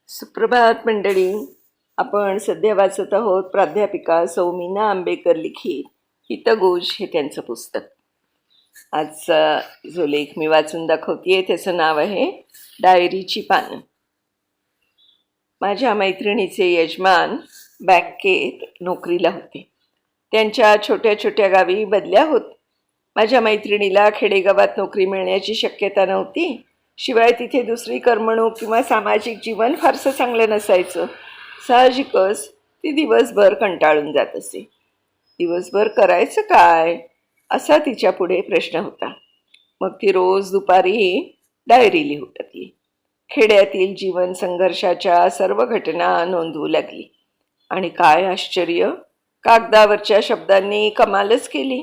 सुप्रभात मंडळी. आपण सध्या वाचत आहोत प्राध्यापिका सौ मीना आंबेकर लिखित हितगोज हे त्यांचं पुस्तक. आजचा जो लेख मी वाचून दाखवतेय त्याचं नाव आहे डायरीची पानं. माझ्या मैत्रिणीचे यजमान बँकेत नोकरीला होते. त्यांच्या छोट्या छोट्या गावी बदल्या होत. माझ्या मैत्रिणीला खेडेगावात नोकरी मिळण्याची शक्यता नव्हती. शिवाय तिथे दुसरी करमणूक किंवा सामाजिक जीवन फारसं चांगलं नसायचं. साहजिकच ती दिवसभर कंटाळून जात असे. दिवसभर करायचं काय असा तिच्या पुढे प्रश्न होता. मग ती रोज दुपारी डायरी लिहू लागली. खेड्यातील जीवन संघर्षाच्या सर्व घटना नोंदवू लागली. आणि काय आश्चर्य, कागदावरच्या शब्दांनी कमालच केली.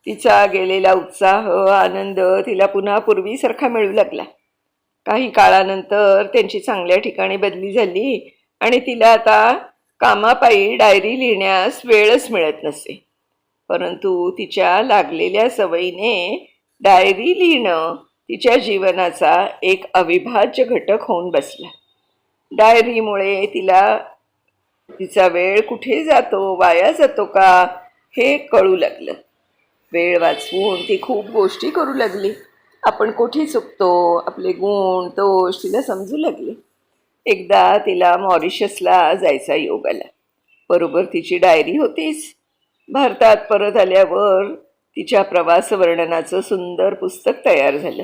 तिचा गेलेला उत्साह, आनंद तिला पुन्हा पूर्वीसारखा मिळू लागला. काही काळानंतर त्यांची चांगल्या ठिकाणी बदली झाली आणि तिला आता कामापायी डायरी लिहिण्यास वेळच मिळत नसे. परंतु तिच्या लागलेल्या सवयीने डायरी लिहिणं तिच्या जीवनाचा एक अविभाज्य घटक होऊन बसला. डायरीमुळे तिला तिचा वेळ कुठे जातो, वाया जातो का हे कळू लागलं. वेळ वाचवून ती खूप गोष्टी करू लागली. आपण कुठे चुकतो, आपले गुण दोष तिला समजू लागले. एकदा तिला मॉरिशसला जायचा योग आला. बरोबर तिची डायरी होतीच. भारतात परत आल्यावर तिच्या प्रवास वर्णनाचं सुंदर पुस्तक तयार झालं.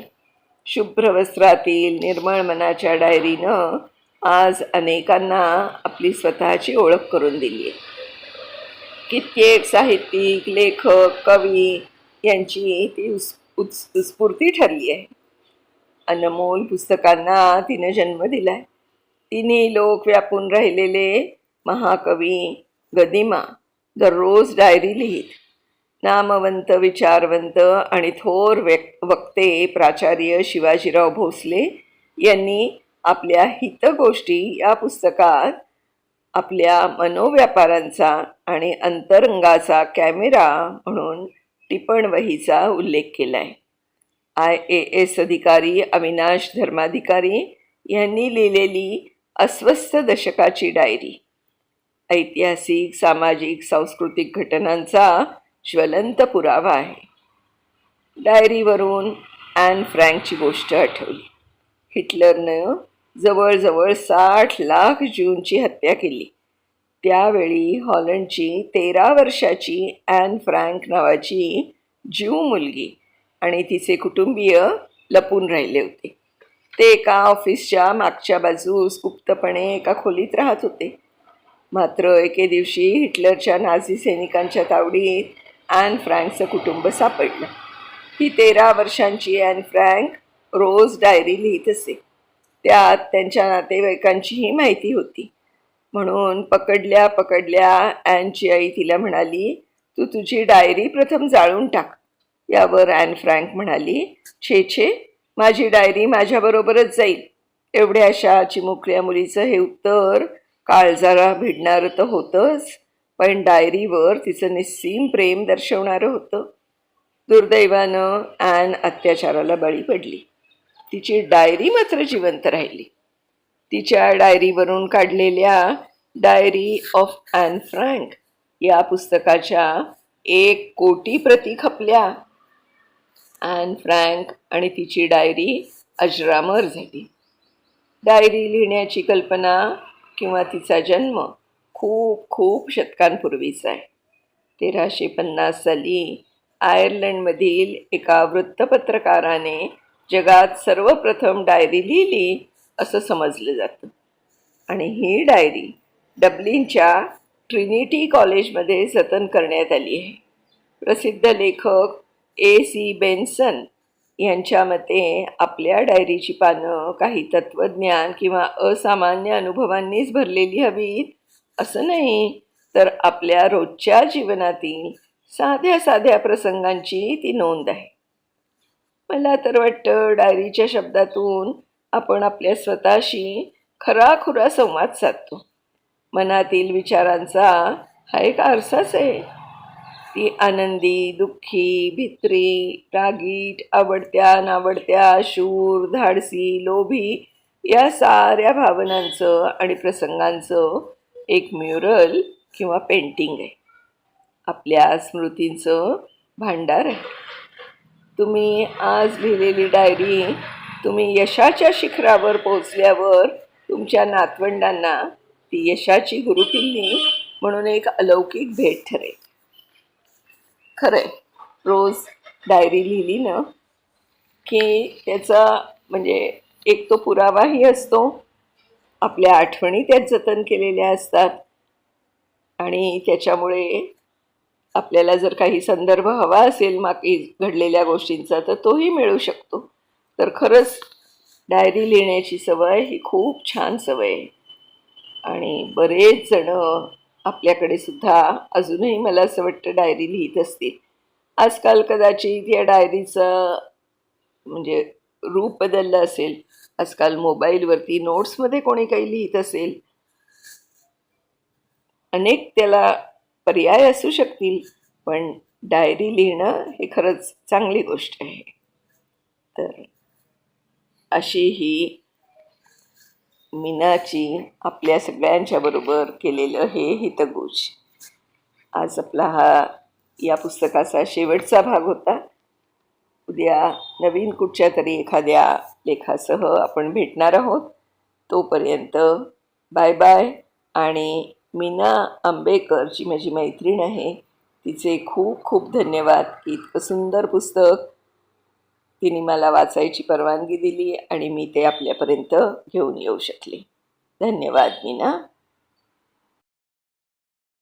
शुभ्र वस्त्रातील निर्मळ मनाच्या डायरीनं आज अनेकांना आपली स्वतःची ओळख करून दिली आहे. कित्येक साहित्यिक, लेखक, कवी यांची ती स्फूर्ती ठरली आहे. अनमोल पुस्तकांना तिनं जन्म दिलाय. तिन्ही लोक व्यापून राहिलेले महाकवी गदिमा दररोज डायरी लिहित. नामवंत, विचारवंत आणि थोर वक्ते प्राचार्य शिवाजीराव भोसले यांनी आपल्या हितगोष्टी या पुस्तकात आपल्या मनोव्यापारांचा आणि अंतरंगाचा कॅमेरा म्हणून टिपणवहीचा उल्लेख केला आहे. IAS अधिकारी अविनाश धर्माधिकारी यांनी लिहिलेली अस्वस्थ दशकाची डायरी ऐतिहासिक, सामाजिक, सांस्कृतिक घटनांचा ज्वलंत पुरावा आहे. डायरीवरून ॲन फ्रँकची गोष्ट आठवली. हिटलरनं जवळजवळ 60 लाख ज्यूंची हत्या केली. त्यावेळी हॉलंडची 13 वर्षाची ॲन फ्रँक नावाची ज्यू मुलगी आणि तिचे कुटुंबीय लपून राहिले होते. ते एका ऑफिसच्या मागच्या बाजूस गुप्तपणे एका खोलीत राहत होते. मात्र एके दिवशी हिटलरच्या नाझी सैनिकांच्या तावडीत ॲन फ्रँकचं कुटुंब सापडलं. ही 13 वर्षांची ॲन फ्रँक रोज डायरी लिहित असे. त्यात त्यांच्या नातेवाईकांचीही माहिती होती. म्हणून पकडल्या ॲनची आई तिला म्हणाली, तू तुझी डायरी प्रथम जाळून टाक. यावर ॲन फ्रँक म्हणाली, छे, माझी डायरी माझ्याबरोबरच जाईल. एवढ्याशा चिमुकल्या मुलीचं हे उत्तर काळजाला भिडणारं तर होतंच, पण डायरीवर तिचं निस्सीम प्रेम दर्शवणारं होतं. दुर्दैवानं ॲन अत्याचाराला बळी पडली. तिची डायरी मात्र जिवंत राहिली. तिच्या डायरीवरून काढलेल्या डायरी ऑफ ॲन फ्रँक या पुस्तकाच्या 1 कोटी प्रती खपल्या. ॲन फ्रँक आणि तिची डायरी अजरामर झाली. डायरी लिहिण्याची कल्पना किंवा तिचा जन्म खूप शतकांपूर्वीचा आहे. 1350 साली आयर्लंडमधील एका वृत्तपत्रकाराने जगात सर्वप्रथम डायरी लिहिली असं समजलं जातं. आणि ही डायरी डब्लिनच्या ट्रिनिटी कॉलेजमध्ये जतन करण्यात आली आहे. प्रसिद्ध लेखक AC बेन्सन यांच्या मते आपल्या डायरीची पानं काही तत्त्वज्ञान किंवा असामान्य अनुभवांनीच भरलेली हवीत असं नाही, तर आपल्या रोजच्या जीवनातील साध्या प्रसंगांची ती नोंद आहे. मला तर वाटतं डायरीच्या शब्दातून आपण आपल्या स्वतःशी खराखुरा संवाद साधतो. मनातील विचारांचा हा एक आरसाच आहे. ती आनंदी, दुःखी, भित्री, रागीट, आवडत्या नावडत्या, शूर, धाडसी, लोभी या साऱ्या भावनांचं आणि प्रसंगांचं एक म्युरल किंवा पेंटिंग आहे. आपल्या स्मृतींचं भांडार आहे. तुम्ही आज लिहिलेली डायरी तुम्ही यशाच्या शिखरावर पोहोचल्यावर तुमच्या नातवंडांना ती यशाची गुरुकिल्ली म्हणून एक अलौकिक भेट ठरेल. खरंय, रोज डायरी लिहिली ना की त्याचा म्हणजे एक तो पुरावाही असतो, आपल्या आठवणी त्यात जतन केलेल्या असतात आणि त्याच्यामुळे आपल्याला जर काही संदर्भ हवा असेल मागे घडलेल्या गोष्टींचा तर तोही मिळू शकतो. तर खरंच डायरी लिहिण्याची सवय ही खूप छान सवय आहे आणि बरेच जण आपल्याकडे सुद्धा अजूनही मला असं वाटतं डायरी लिहित असतील. आजकाल कदाचित या डायरीचं म्हणजे रूप बदललं असेल. आजकाल मोबाईलवरती नोट्समध्ये कोणी काही लिहित असेल. अनेक त्याला पर्याय असू शकतील, पण डायरी लिहिणं हे खरंच चांगली गोष्ट आहे. तर अशी ही मीनाची आपल्या सगळ्यांच्या बरोबर केलेलं हे हितगुज आज आपला हा या पुस्तकाचा शेवटचा भाग होता. उद्या नवीन कुठच्या तरी एखाद्या लेखासह आपण भेटणार आहोत. तोपर्यंत बाय बाय. आणि मीना आंबेकर जी माझी मैत्रीण आहे तिचे खूप खूप धन्यवाद की इतकं सुंदर पुस्तक तिने मला वाचायची परवानगी दिली आणि मी ते आपल्यापर्यंत घेऊन येऊ शकले. धन्यवाद मीना.